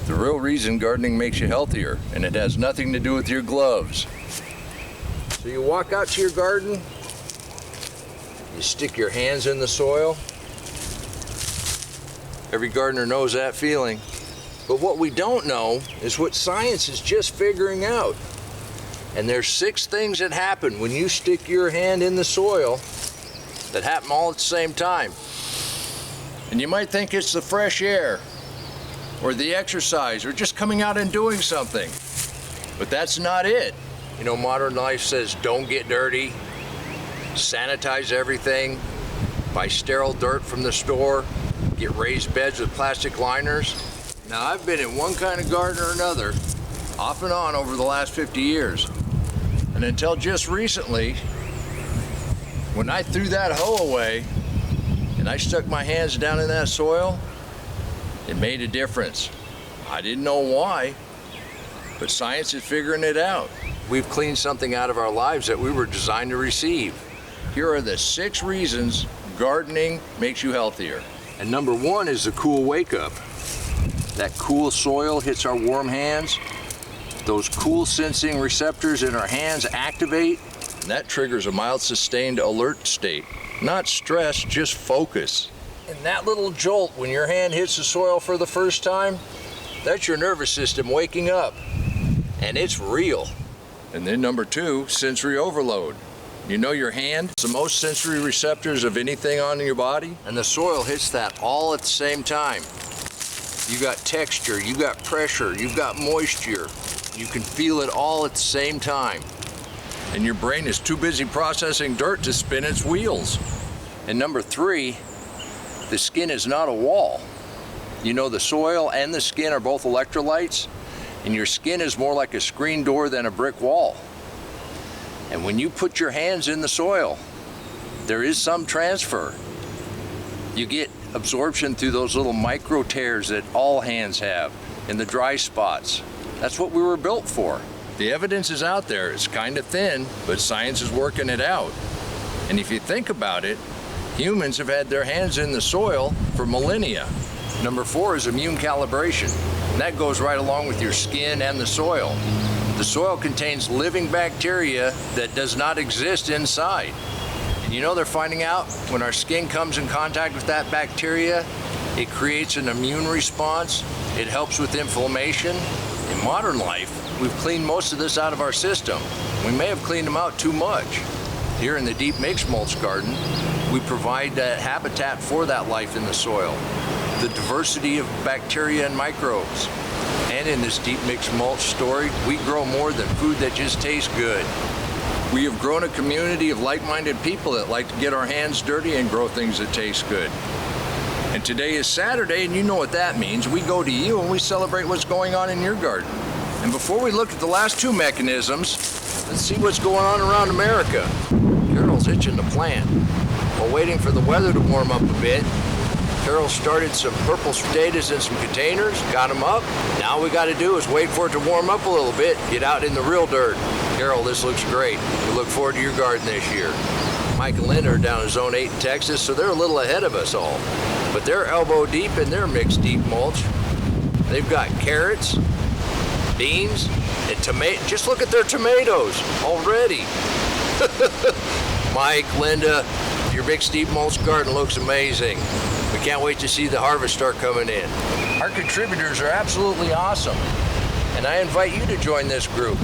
The real reason gardening makes you healthier, and it has nothing to do with your gloves. So you walk out to your garden, you stick your hands in the soil. Every gardener knows that feeling. But what we don't know is what science is just figuring out. And there's 6 things that happen when you stick your hand in the soil that happen all at the same time. And you might think it's the fresh air, or the exercise, or just coming out and doing something. But that's not it. You know, modern life says don't get dirty, sanitize everything, buy sterile dirt from the store, get raised beds with plastic liners. Now, I've been in one kind of garden or another, off and on over the last 50 years. And until just recently, when I threw that hoe away and I stuck my hands down in that soil, it made a difference. I didn't know why, but science is figuring it out. We've cleaned something out of our lives that we were designed to receive. Here are the 6 reasons gardening makes you healthier. And number 1 is the cool wake up. That cool soil hits our warm hands. Those cool sensing receptors in our hands activate, and that triggers a mild sustained alert state. Not stress, just focus. And that little jolt when your hand hits the soil for the first time, that's your nervous system waking up. And it's real. And then number 2, sensory overload. You know your hand, it's the most sensory receptors of anything on your body, and the soil hits that all at the same time. You got texture, you got pressure, you've got moisture. You can feel it all at the same time. And your brain is too busy processing dirt to spin its wheels. And number 3, the skin is not a wall. You know, the soil and the skin are both electrolytes, and your skin is more like a screen door than a brick wall. And when you put your hands in the soil, there is some transfer. You get absorption through those little micro tears that all hands have in the dry spots. That's what we were built for. The evidence is out there. It's kind of thin, but science is working it out. And if you think about it, humans have had their hands in the soil for millennia. Number 4 is immune calibration. And that goes right along with your skin and the soil. The soil contains living bacteria that does not exist inside. And you know they're finding out when our skin comes in contact with that bacteria, it creates an immune response. It helps with inflammation. In modern life, we've cleaned most of this out of our system. We may have cleaned them out too much. Here in the deep mix mulch garden, we provide habitat for that life in the soil, the diversity of bacteria and microbes. And in this deep mix mulch story, we grow more than food that just tastes good. We have grown a community of like-minded people that like to get our hands dirty and grow things that taste good. And today is Saturday, and you know what that means. We go to you and we celebrate what's going on in your garden. And before we look at the last 2 mechanisms, let's see what's going on around America. Carol's itching to plant. While waiting for the weather to warm up a bit, Carol started some purple potatoes in some containers, got them up. Now all we got to do is wait for it to warm up a little bit, get out in the real dirt. Carol, this looks great. We look forward to your garden this year. Mike and Linda are down in Zone 8 in Texas, so they're a little ahead of us all. But they're elbow deep in their mixed deep mulch. They've got carrots, beans, and tomatoes. Just look at their tomatoes already. Mike, Linda, your mixed deep mulch garden looks amazing. We can't wait to see the harvest start coming in. Our contributors are absolutely awesome, and I invite you to join this group.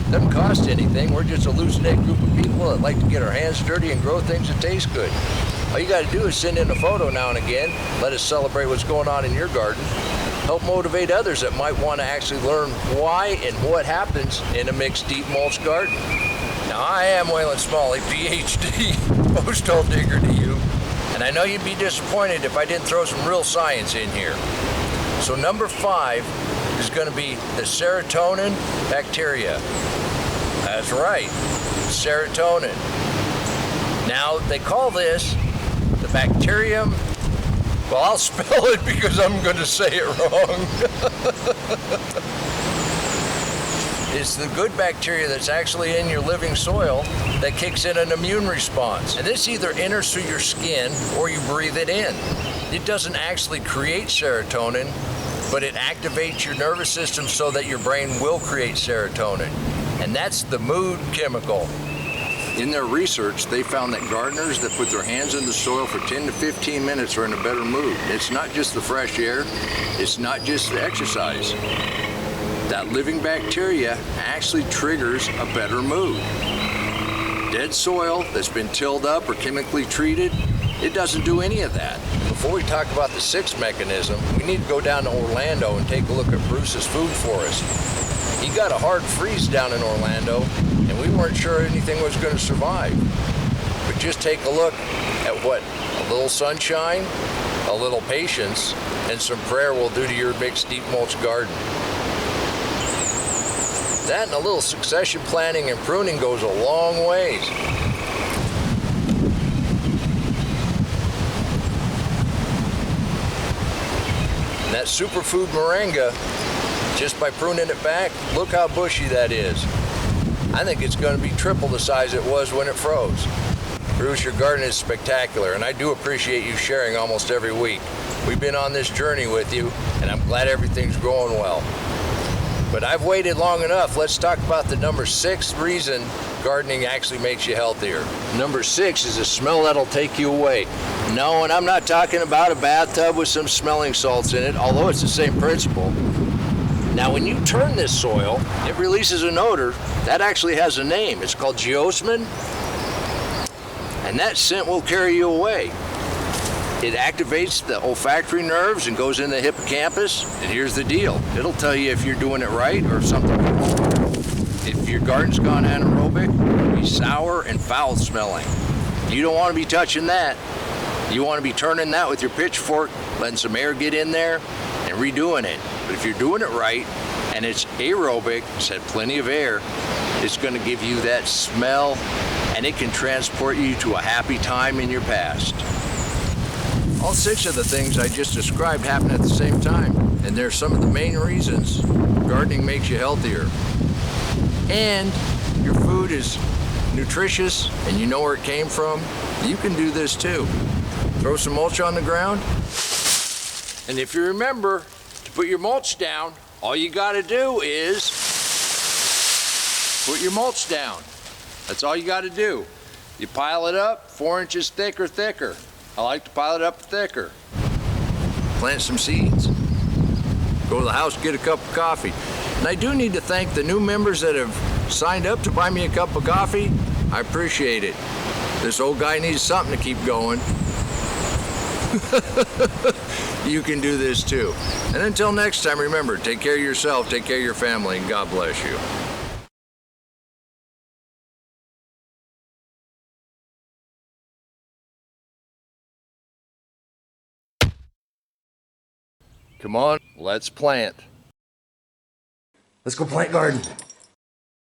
It doesn't cost anything. We're just a loose-knit group of people that like to get our hands dirty and grow things that taste good. All you got to do is send in a photo now and again. Let us celebrate what's going on in your garden. Help motivate others that might want to actually learn why and what happens in a mixed deep mulch garden. Now, I am Waylon Smalley, PhD, posthole digger to you, and I know you'd be disappointed if I didn't throw some real science in here. So number 5 is going to be the serotonin bacteria. That's right, serotonin. Now, they call this the bacterium. Well, I'll spell it because I'm going to say it wrong. It's the good bacteria that's actually in your living soil that kicks in an immune response. And this either enters through your skin or you breathe it in. It doesn't actually create serotonin, but it activates your nervous system so that your brain will create serotonin. And that's the mood chemical. In their research, they found that gardeners that put their hands in the soil for 10 to 15 minutes are in a better mood. It's not just the fresh air, it's not just the exercise. That living bacteria actually triggers a better mood. Dead soil that's been tilled up or chemically treated, it doesn't do any of that. Before we talk about the sixth mechanism, we need to go down to Orlando and take a look at Bruce's food forest. He got a hard freeze down in Orlando, and we weren't sure anything was going to survive. But just take a look at what a little sunshine, a little patience, and some prayer will do to your mixed deep mulch garden. That and a little succession planting and pruning goes a long ways. And that superfood moringa, just by pruning it back, look how bushy that is. I think it's going to be triple the size it was when it froze. Bruce, your garden is spectacular, and I do appreciate you sharing almost every week. We've been on this journey with you, and I'm glad everything's going well. But I've waited long enough. Let's talk about the number 6 reason gardening actually makes you healthier. Number 6 is a smell that'll take you away. No, and I'm not talking about a bathtub with some smelling salts in it, although it's the same principle. Now, when you turn this soil, it releases an odor that actually has a name. It's called geosmin, and that scent will carry you away. It activates the olfactory nerves and goes in the hippocampus, and here's the deal. It'll tell you if you're doing it right or if something. If your garden's gone anaerobic, it'll be sour and foul smelling. You don't want to be touching that. You want to be turning that with your pitchfork, letting some air get in there, and redoing it. But if you're doing it right, and it's aerobic, it's had plenty of air, it's going to give you that smell, and it can transport you to a happy time in your past. All 6 of the things I just described happen at the same time, and they're some of the main reasons gardening makes you healthier. And your food is nutritious, and you know where it came from. You can do this too. Throw some mulch on the ground, and if you remember to put your mulch down, all you got to do is put your mulch down. That's all you got to do. You pile it up 4 inches thick or thicker. I like to pile it up thicker. Plant some seeds. Go to the house, get a cup of coffee. And I do need to thank the new members that have signed up to buy me a cup of coffee. I appreciate it. This old guy needs something to keep going. You can do this too. And until next time, remember, take care of yourself, take care of your family, and God bless you. Come on, let's plant. Let's go plant garden.